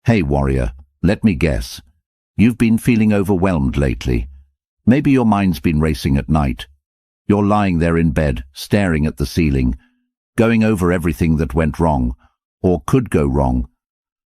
Hey warrior, let me guess. You've been feeling overwhelmed lately. Maybe your mind's been racing at night. You're lying there in bed, staring at the ceiling, going over everything that went wrong, or could go wrong.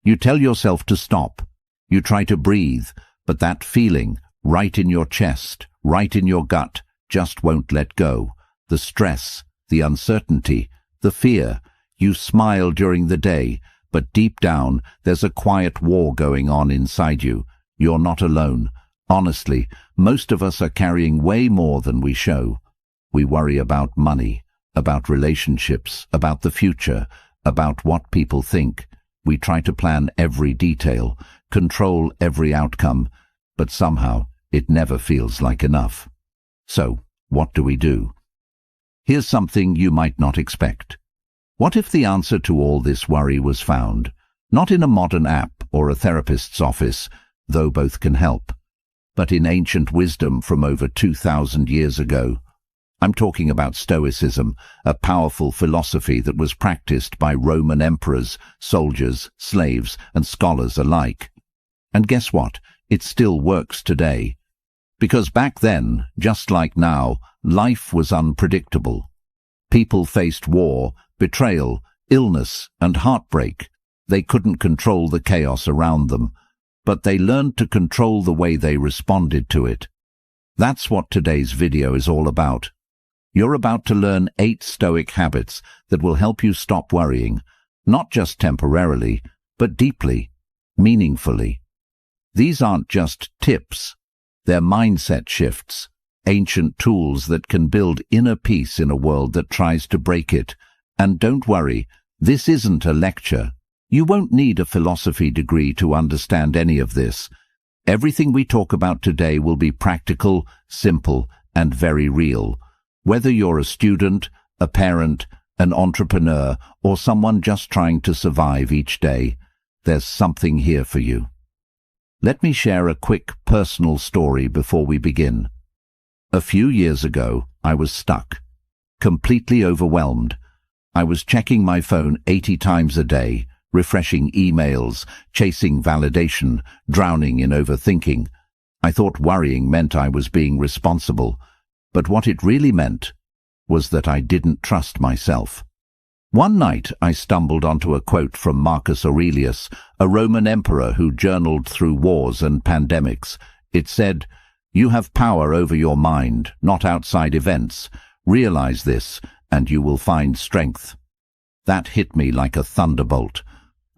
You tell yourself to stop. You try to breathe, but that feeling, right in your chest, right in your gut, just won't let go. The stress, the uncertainty, the fear. You smile during the day, but deep down, there's a quiet war going on inside you. You're not alone. Honestly, most of us are carrying way more than we show. We worry about money, about relationships, about the future, about what people think. We try to plan every detail, control every outcome, but somehow it never feels like enough. So, what do we do? Here's something you might not expect. What if the answer to all this worry was found, not in a modern app or a therapist's office, though both can help, but in ancient wisdom from over 2,000 years ago? I'm talking about Stoicism, a powerful philosophy that was practiced by Roman emperors, soldiers, slaves, and scholars alike. And guess what? It still works today. Because back then, just like now, life was unpredictable. People faced war, betrayal, illness, and heartbreak. They couldn't control the chaos around them, but they learned to control the way they responded to it. That's what today's video is all about. You're about to learn 8 Stoic habits that will help you stop worrying, not just temporarily, but deeply, meaningfully. These aren't just tips, they're mindset shifts, ancient tools that can build inner peace in a world that tries to break it. And don't worry, this isn't a lecture. You won't need a philosophy degree to understand any of this. Everything we talk about today will be practical, simple, and very real. Whether you're a student, a parent, an entrepreneur, or someone just trying to survive each day, there's something here for you. Let me share a quick personal story before we begin. A few years ago, I was stuck, completely overwhelmed. I was checking my phone 80 times a day, refreshing emails, chasing validation, drowning in overthinking. I thought worrying meant I was being responsible, but what it really meant was that I didn't trust myself. One night I stumbled onto a quote from Marcus Aurelius, a Roman emperor who journaled through wars and pandemics. It said, "You have power over your mind, not outside events. Realize this, and you will find strength." That hit me like a thunderbolt.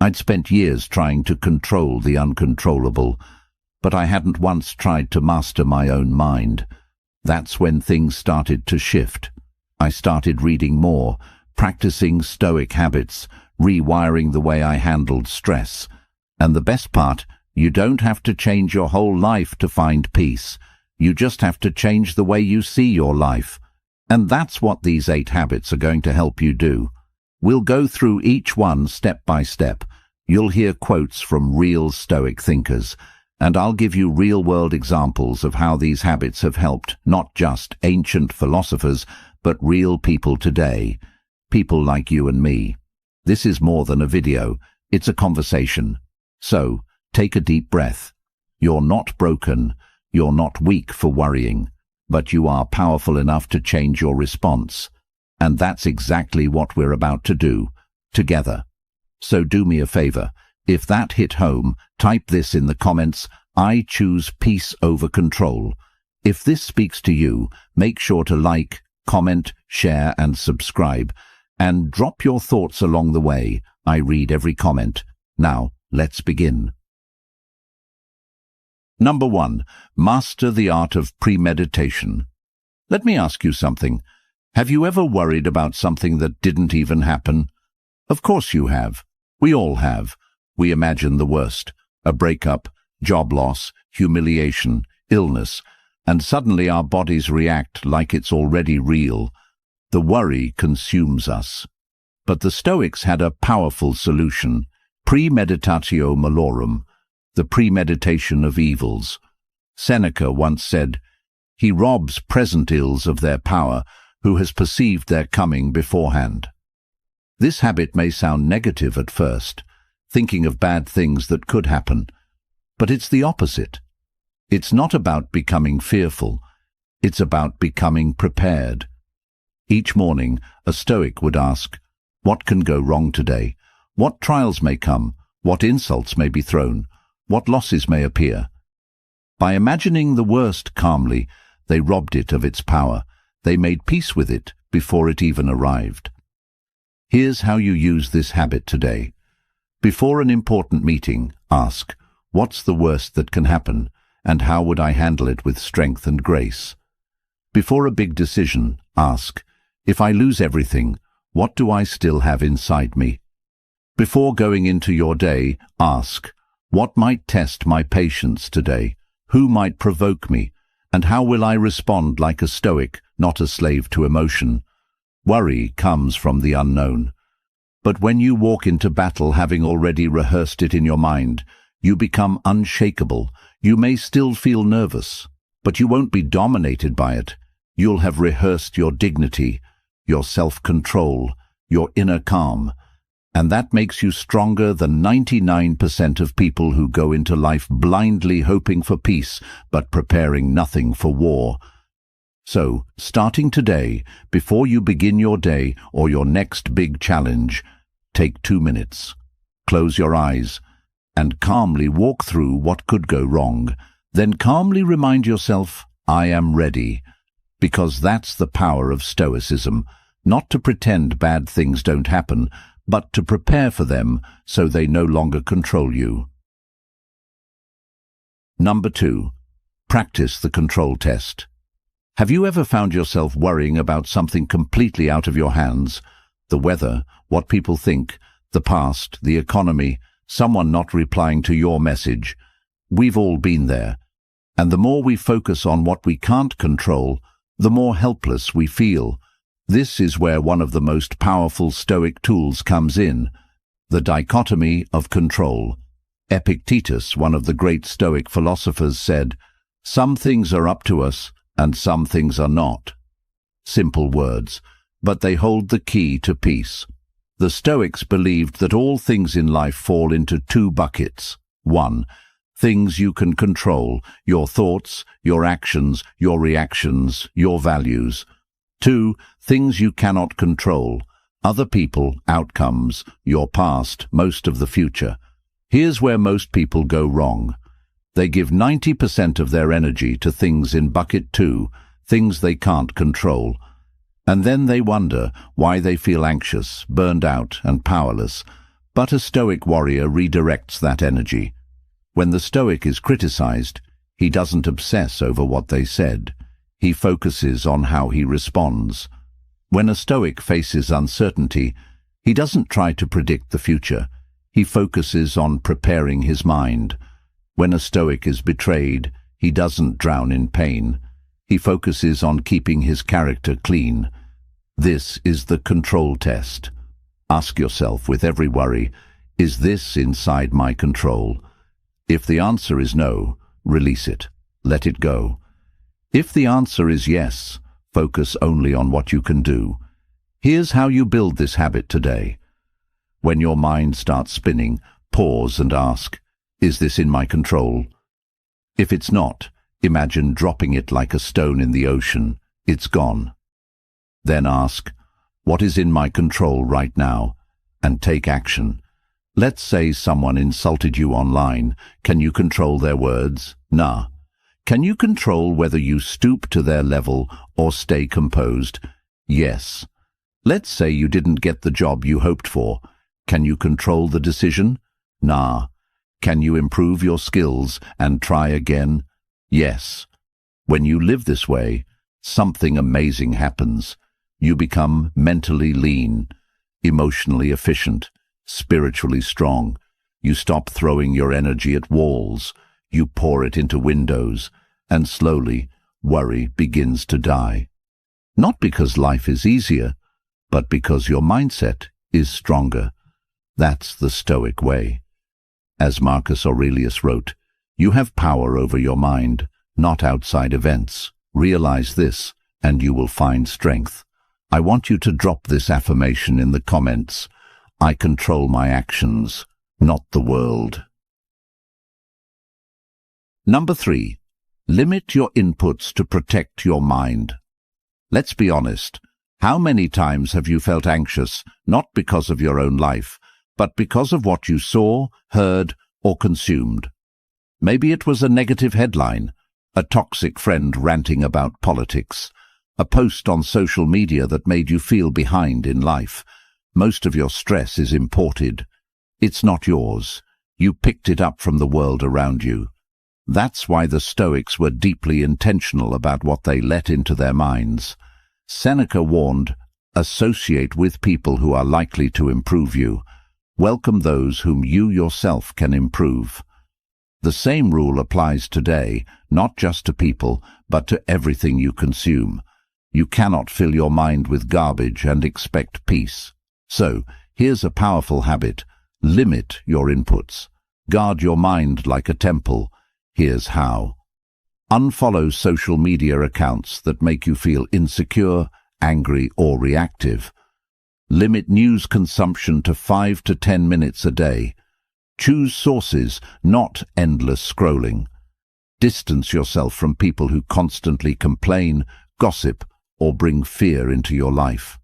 I'd spent years trying to control the uncontrollable, but I hadn't once tried to master my own mind. That's when things started to shift. I started reading more, practicing Stoic habits, rewiring the way I handled stress. And the best part, you don't have to change your whole life to find peace. You just have to change the way you see your life. And that's what these 8 habits are going to help you do. We'll go through each one step by step. You'll hear quotes from real Stoic thinkers, and I'll give you real-world examples of how these habits have helped not just ancient philosophers, but real people today, people like you and me. This is more than a video, it's a conversation. So, take a deep breath. You're not broken, you're not weak for worrying, but you are powerful enough to change your response. And that's exactly what we're about to do, together. So do me a favor. If that hit home, type this in the comments: I choose peace over control. If this speaks to you, make sure to like, comment, share, and subscribe. And drop your thoughts along the way. I read every comment. Now, let's begin. Number 1. Master the art of premeditation. Let me ask you something. Have you ever worried about something that didn't even happen? Of course you have. We all have. We imagine the worst. A breakup, job loss, humiliation, illness, and suddenly our bodies react like it's already real. The worry consumes us. But the Stoics had a powerful solution: premeditatio malorum, the premeditation of evils. Seneca once said, "He robs present ills of their power, who has perceived their coming beforehand." This habit may sound negative at first. thinking of bad things that could happen. But it's the opposite. It's not about becoming fearful. It's about becoming prepared. Each morning, a Stoic would ask, what can go wrong today? What trials may come? What insults may be thrown? What losses may appear? By imagining the worst calmly, they robbed it of its power. They made peace with it before it even arrived. Here's how you use this habit today. Before an important meeting, ask, what's the worst that can happen, and how would I handle it with strength and grace? Before a big decision, ask, if I lose everything, what do I still have inside me? Before going into your day, ask, what might test my patience today? Who might provoke me? And how will I respond like a Stoic, not a slave to emotion? Worry comes from the unknown. But when you walk into battle having already rehearsed it in your mind, you become unshakable. You may still feel nervous, but you won't be dominated by it. You'll have rehearsed your dignity, your self-control, your inner calm, and that makes you stronger than 99% of people who go into life blindly hoping for peace but preparing nothing for war. So, starting today, before you begin your day or your next big challenge, take 2 minutes, close your eyes, and calmly walk through what could go wrong. Then calmly remind yourself, I am ready, because that's the power of Stoicism, not to pretend bad things don't happen, but to prepare for them so they no longer control you. Number 2. Practice the control test. Have you ever found yourself worrying about something completely out of your hands? The weather, what people think, the past, the economy, someone not replying to your message. We've all been there. And the more we focus on what we can't control, the more helpless we feel. This is where one of the most powerful Stoic tools comes in, the dichotomy of control. Epictetus, one of the great Stoic philosophers, said, some things are up to us and some things are not. Simple words, but they hold the key to peace. The Stoics believed that all things in life fall into 2 buckets. 1. Things you can control, your thoughts, your actions, your reactions, your values. 2. Things you cannot control, other people, outcomes, your past, most of the future. Here's where most people go wrong. They give 90% of their energy to things in bucket 2, things they can't control. And then they wonder why they feel anxious, burned out, and powerless. But a Stoic warrior redirects that energy. When the Stoic is criticized, he doesn't obsess over what they said. He focuses on how he responds. When a Stoic faces uncertainty, he doesn't try to predict the future. He focuses on preparing his mind. When a Stoic is betrayed, he doesn't drown in pain. He focuses on keeping his character clean. This is the control test. Ask yourself with every worry, is this inside my control? If the answer is no, release it. Let it go. If the answer is yes, focus only on what you can do. Here's how you build this habit today. When your mind starts spinning, pause and ask, is this in my control? If it's not, imagine dropping it like a stone in the ocean. It's gone. Then ask, what is in my control right now? And take action. Let's say someone insulted you online. Can you control their words? Nah. Can you control whether you stoop to their level or stay composed? Yes. Let's say you didn't get the job you hoped for. Can you control the decision? Nah. Can you improve your skills and try again? Yes. When you live this way, something amazing happens. You become mentally lean, emotionally efficient, spiritually strong. You stop throwing your energy at walls. You pour it into windows, and slowly, worry begins to die. Not because life is easier, but because your mindset is stronger. That's the Stoic way. As Marcus Aurelius wrote, you have power over your mind, not outside events. Realize this, and you will find strength. I want you to drop this affirmation in the comments. I control my actions. not the world. Number 3. Limit your inputs to protect your mind. Let's be honest. How many times have you felt anxious, not because of your own life, but because of what you saw, heard, or consumed? Maybe it was a negative headline, a toxic friend ranting about politics, a post on social media that made you feel behind in life. Most of your stress is imported. It's not yours. You picked it up from the world around you. That's why the Stoics were deeply intentional about what they let into their minds. Seneca warned, "Associate with people who are likely to improve you. Welcome those whom you yourself can improve." The same rule applies today, not just to people, but to everything you consume. You cannot fill your mind with garbage and expect peace. So, here's a powerful habit. Limit your inputs. Guard your mind like a temple. Here's how. Unfollow social media accounts that make you feel insecure, angry, or reactive. Limit news consumption to 5 to 10 minutes a day. Choose sources, not endless scrolling. Distance yourself from people who constantly complain, gossip, or bring fear into your life.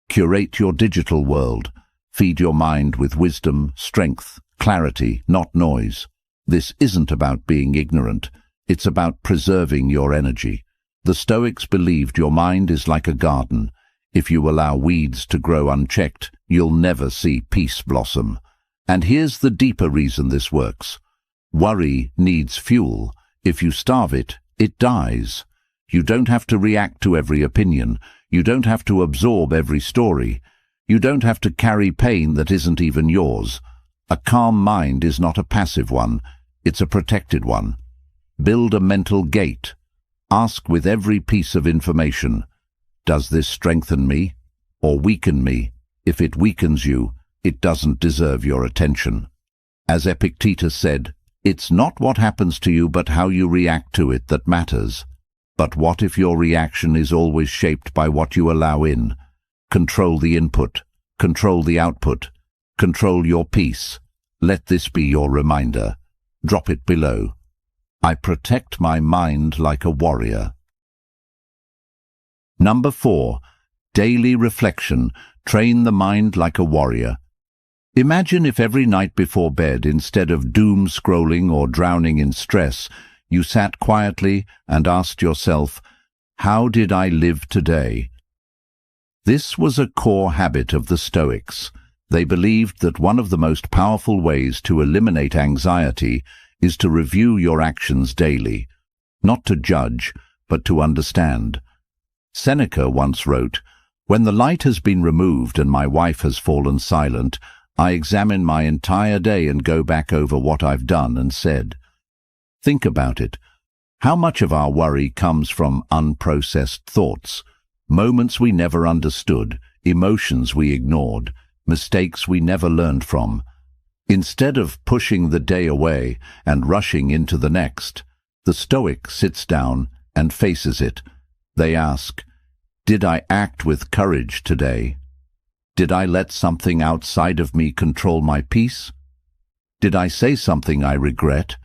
Curate your digital world. Feed your mind with wisdom, strength, clarity, not noise. This isn't about being ignorant. It's about preserving your energy. The Stoics believed your mind is like a garden. If you allow weeds to grow unchecked, you'll never see peace blossom. And here's the deeper reason this works. Worry needs fuel. If you starve it, it dies. You don't have to react to every opinion. You don't have to absorb every story. You don't have to carry pain that isn't even yours. A calm mind is not a passive one. It's a protected one. Build a mental gate. Ask with every piece of information, does this strengthen me or weaken me? If it weakens you, it doesn't deserve your attention. As Epictetus said, it's not what happens to you but how you react to it that matters. But what if your reaction is always shaped by what you allow in? Control the input, control the output, control your peace. Let this be your reminder. Drop it below. I protect my mind like a warrior. Number 4. Daily reflection. Train the mind like a warrior. Imagine if every night before bed, instead of doom scrolling or drowning in stress, you sat quietly and asked yourself, how did I live today? This was a core habit of the Stoics. They believed that one of the most powerful ways to eliminate anxiety is to review your actions daily, not to judge, but to understand. Seneca once wrote, "When the light has been removed and my wife has fallen silent, I examine my entire day and go back over what I've done and said." Think about it. How much of our worry comes from unprocessed thoughts, moments we never understood, emotions we ignored, mistakes we never learned from? Instead of pushing the day away and rushing into the next, the Stoic sits down and faces it. They ask, did I act with courage today? Did I let something outside of me control my peace? Did I say something I regret?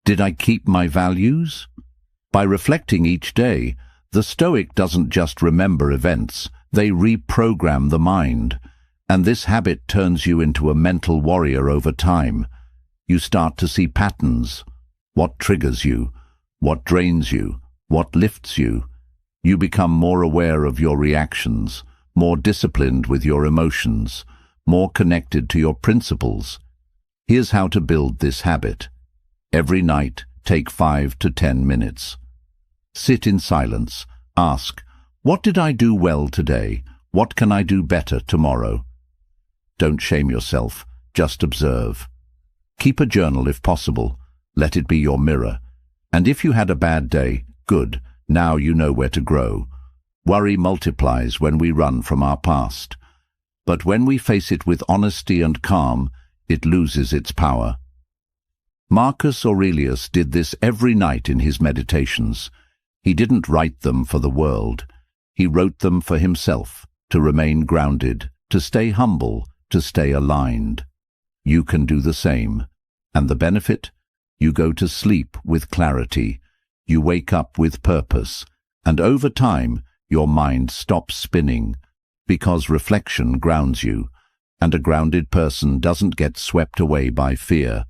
Did I keep my values? By reflecting each day, the Stoic doesn't just remember events, they reprogram the mind. And this habit turns you into a mental warrior over time. You start to see patterns. What triggers you? What drains you? What lifts you? You become more aware of your reactions, more disciplined with your emotions, more connected to your principles. Here's how to build this habit. Every night, take 5 to 10 minutes. Sit in silence. Ask, what did I do well today? What can I do better tomorrow? Don't shame yourself, just observe. Keep a journal if possible. Let it be your mirror. And if you had a bad day, good, now you know where to grow. Worry multiplies when we run from our past. But when we face it with honesty and calm, it loses its power. Marcus Aurelius did this every night in his meditations. He didn't write them for the world. He wrote them for himself, to remain grounded, to stay humble, to stay aligned. You can do the same. And the benefit? You go to sleep with clarity. You wake up with purpose. And over time, your mind stops spinning, because reflection grounds you, and a grounded person doesn't get swept away by fear.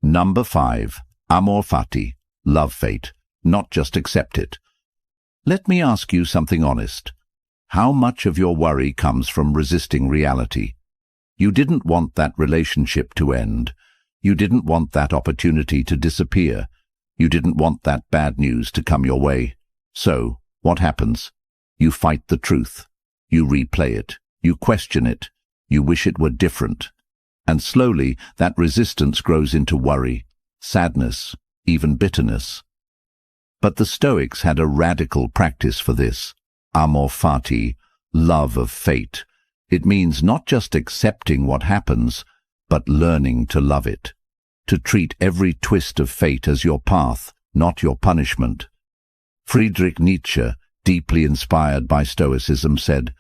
Number 5. Amor fati. Love fate, not just accept it. Let me ask you something honest. How much of your worry comes from resisting reality? You didn't want that relationship to end. You didn't want that opportunity to disappear. You didn't want that bad news to come your way. So, what happens? You fight the truth. You replay it. You question it. You wish it were different. And slowly, that resistance grows into worry, sadness, even bitterness. But the Stoics had a radical practice for this. Amor fati, love of fate. It means not just accepting what happens, but learning to love it. To treat every twist of fate as your path, not your punishment. Friedrich Nietzsche, deeply inspired by Stoicism, said,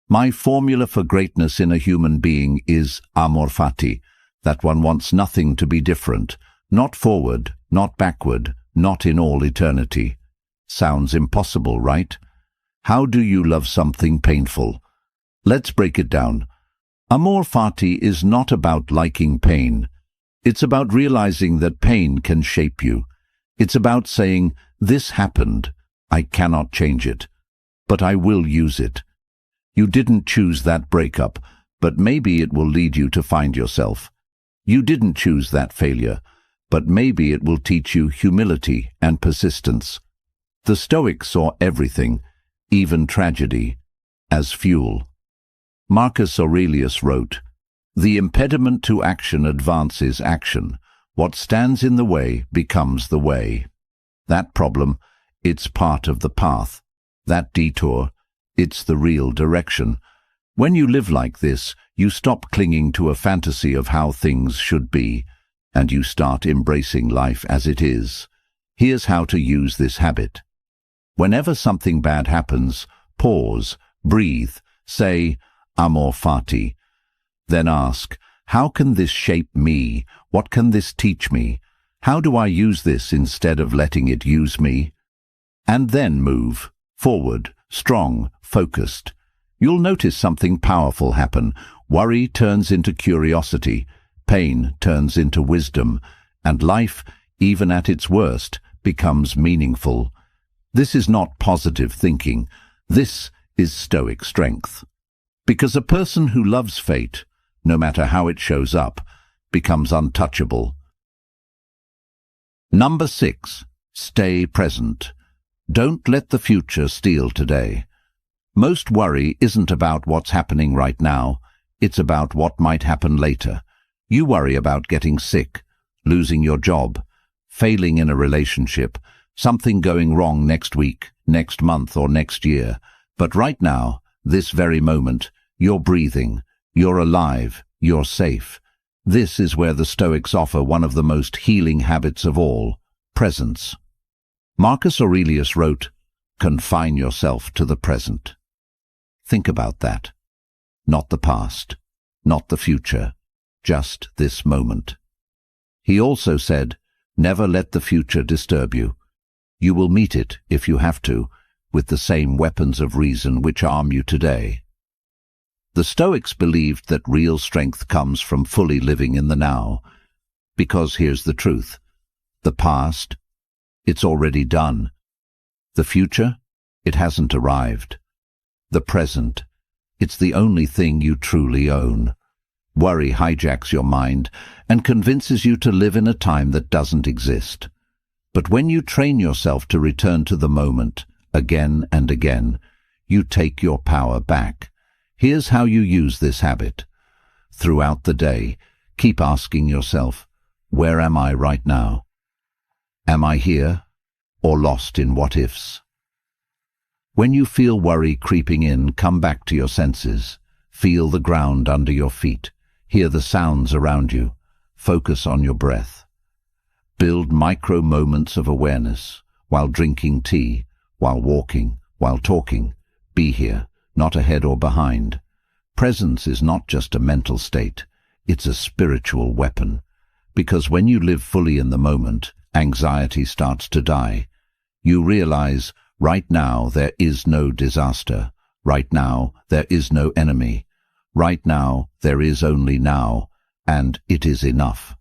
"My formula for greatness in a human being is amor fati, that one wants nothing to be different, not forward, not backward, not in all eternity." Sounds impossible, right? How do you love something painful? Let's break it down. Amor fati is not about liking pain. It's about realizing that pain can shape you. It's about saying, "This happened. I cannot change it, but I will use it." You didn't choose that breakup, but maybe it will lead you to find yourself. You didn't choose that failure, but maybe it will teach you humility and persistence. The Stoics saw everything, even tragedy, as fuel. Marcus Aurelius wrote, "The impediment to action advances action. What stands in the way becomes the way." That problem, it's part of the path. That detour, it's the real direction. When you live like this, you stop clinging to a fantasy of how things should be, and you start embracing life as it is. Here's how to use this habit. Whenever something bad happens, pause, breathe, say, amor fati. Then ask, how can this shape me? What can this teach me? How do I use this instead of letting it use me? And then move, forward, strong, focused. You'll notice something powerful happen. Worry turns into curiosity, pain turns into wisdom, and life, even at its worst, becomes meaningful. This is not positive thinking. This is Stoic strength. Because a person who loves fate, no matter how it shows up, becomes untouchable. Number 6. Stay present. Don't let the future steal today. Most worry isn't about what's happening right now. It's about what might happen later. You worry about getting sick, losing your job, failing in a relationship, something going wrong next week, next month, or next year. But right now, this very moment, you're breathing, you're alive, you're safe. This is where the Stoics offer one of the most healing habits of all, presence. Marcus Aurelius wrote, "Confine yourself to the present." Think about that. Not the past, not the future, just this moment. He also said, "Never let the future disturb you. You will meet it, if you have to, with the same weapons of reason which arm you today." The Stoics believed that real strength comes from fully living in the now. Because here's the truth. The past, it's already done. The future, it hasn't arrived. The present, it's the only thing you truly own. Worry hijacks your mind and convinces you to live in a time that doesn't exist. But when you train yourself to return to the moment, again and again, you take your power back. Here's how you use this habit. Throughout the day, keep asking yourself, where am I right now? Am I here or lost in what-ifs? When you feel worry creeping in, come back to your senses. Feel the ground under your feet. Hear the sounds around you. Focus on your breath. Build micro moments of awareness while drinking tea, while walking, while talking. Be here, not ahead or behind. Presence is not just a mental state, it's a spiritual weapon. Because when you live fully in the moment, anxiety starts to die. You realize, right now there is no disaster. Right now there is no enemy. Right now there is only now, and it is enough.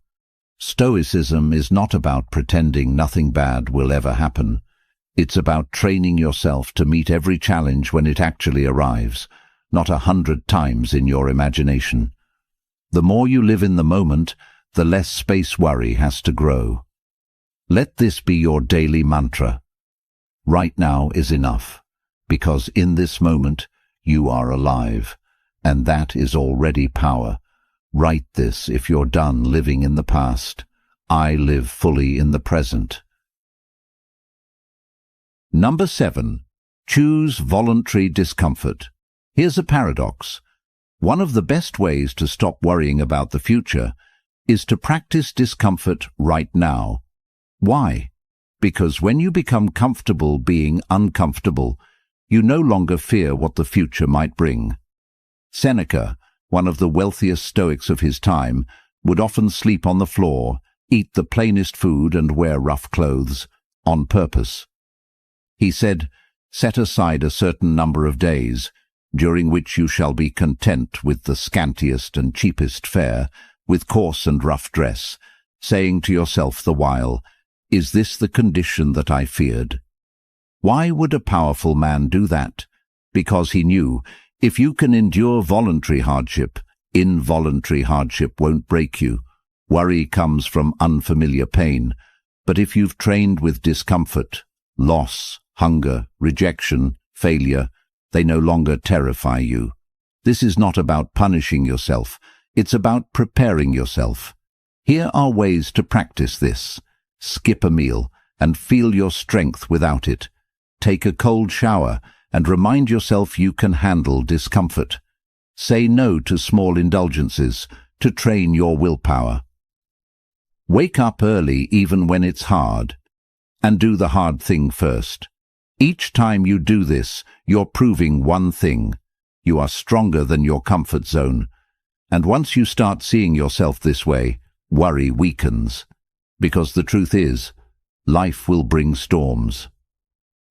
Stoicism is not about pretending nothing bad will ever happen. It's about training yourself to meet every challenge when it actually arrives, not 100 times in your imagination. The more you live in the moment, the less space worry has to grow. Let this be your daily mantra. Right now is enough, because in this moment you are alive, and that is already power. Write this if you're done living in the past. I live fully in the present. Number 7. Choose voluntary discomfort. Here's a paradox. One of the best ways to stop worrying about the future is to practice discomfort right now. Why? Because when you become comfortable being uncomfortable, you no longer fear what the future might bring. Seneca, one of the wealthiest Stoics of his time, would often sleep on the floor, eat the plainest food and wear rough clothes, on purpose. He said, "Set aside a certain number of days, during which you shall be content with the scantiest and cheapest fare, with coarse and rough dress, saying to yourself the while, 'Is this the condition that I feared?'" Why would a powerful man do that? Because he knew, if you can endure voluntary hardship, involuntary hardship won't break you. Worry comes from unfamiliar pain, but if you've trained with discomfort, loss, hunger, rejection, failure, they no longer terrify you. This is not about punishing yourself, it's about preparing yourself. Here are ways to practice this. Skip a meal and feel your strength without it. Take a cold shower and remind yourself you can handle discomfort. Say no to small indulgences to train your willpower. Wake up early even when it's hard, and do the hard thing first. Each time you do this, you're proving one thing. You are stronger than your comfort zone. And once you start seeing yourself this way, worry weakens. Because the truth is, life will bring storms.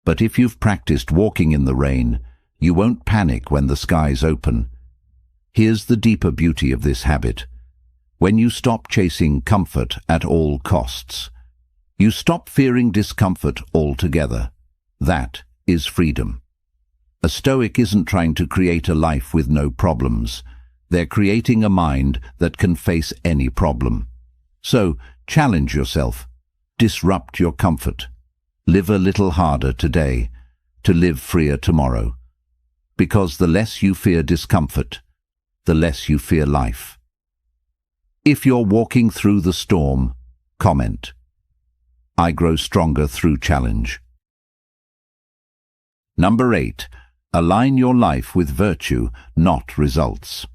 But if you've practiced walking in the rain, you won't panic when the skies open. Here's the deeper beauty of this habit. When you stop chasing comfort at all costs, you stop fearing discomfort altogether. That is freedom. A Stoic isn't trying to create a life with no problems. They're creating a mind that can face any problem. So, challenge yourself. Disrupt your comfort. Live a little harder today, to live freer tomorrow. Because the less you fear discomfort, the less you fear life. If you're walking through the storm, comment, "I grow stronger through challenge." Number 8. Align your life with virtue, not results.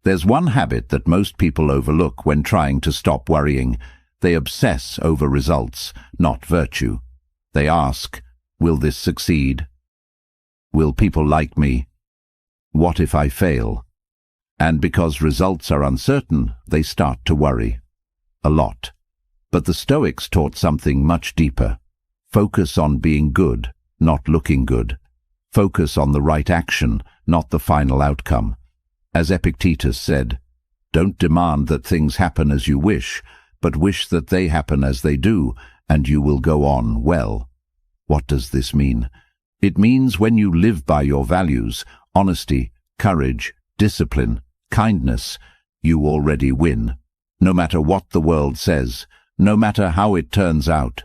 There's one habit that most people overlook when trying to stop worrying. They obsess over results, not virtue. They ask, will this succeed? Will people like me? What if I fail? And because results are uncertain, they start to worry. A lot. But the Stoics taught something much deeper. Focus on being good, not looking good. Focus on the right action, not the final outcome. As Epictetus said, don't demand that things happen as you wish, but wish that they happen as they do, and you will go on well. What does this mean? It means when you live by your values, honesty, courage, discipline, kindness, you already win. No matter what the world says, no matter how it turns out.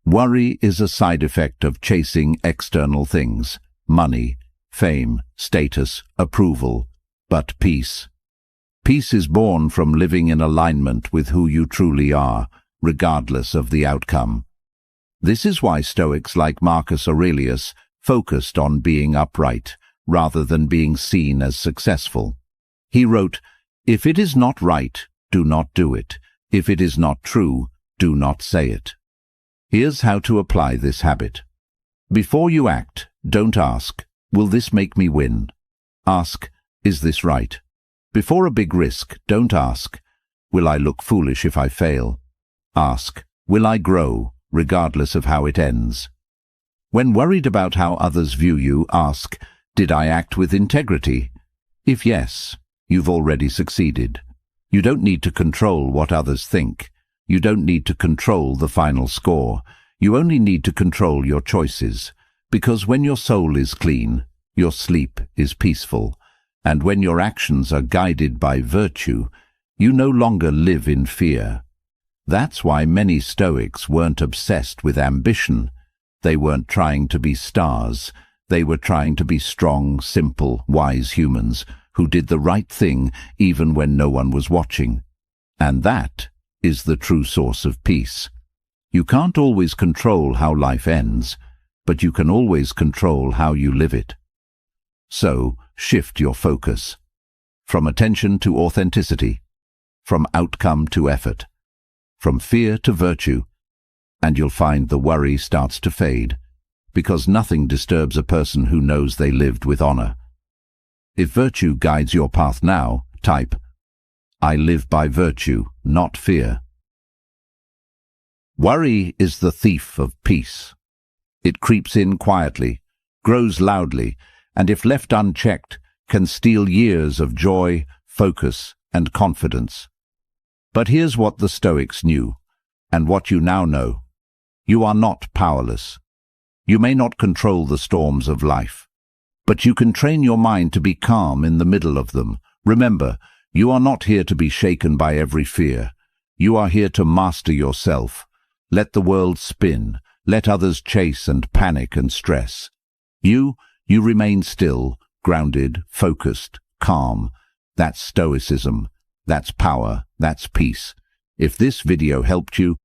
Worry is a side effect of chasing external things, money, fame, status, approval, but peace. Peace is born from living in alignment with who you truly are, regardless of the outcome. This is why Stoics like Marcus Aurelius focused on being upright, rather than being seen as successful. He wrote, "If it is not right, do not do it. If it is not true, do not say it." Here's how to apply this habit. Before you act, don't ask, "Will this make me win?" Ask, Is this right? Before a big risk, don't ask, will I look foolish if I fail? Ask, will I grow, regardless of how it ends? When worried about how others view you, ask, did I act with integrity? If yes, you've already succeeded. You don't need to control what others think. You don't need to control the final score. You only need to control your choices, because when your soul is clean, your sleep is peaceful, and when your actions are guided by virtue, you no longer live in fear. That's why many Stoics weren't obsessed with ambition. They weren't trying to be stars. They were trying to be strong, simple, wise humans who did the right thing even when no one was watching. And that is the true source of peace. You can't always control how life ends, but you can always control how you live it. So, shift your focus. From attention to authenticity, from outcome to effort, from fear to virtue, and you'll find the worry starts to fade, because nothing disturbs a person who knows they lived with honor. If virtue guides your path now, type, I live by virtue, not fear. Worry is the thief of peace. It creeps in quietly, grows loudly, and if left unchecked, can steal years of joy, focus, and confidence. But here's what the Stoics knew, and what you now know. You are not powerless. You may not control the storms of life, but you can train your mind to be calm in the middle of them. Remember, you are not here to be shaken by every fear. You are here to master yourself. Let the world spin. Let others chase and panic and stress. You remain still, grounded, focused, calm. That's Stoicism. That's power. That's peace. If this video helped you,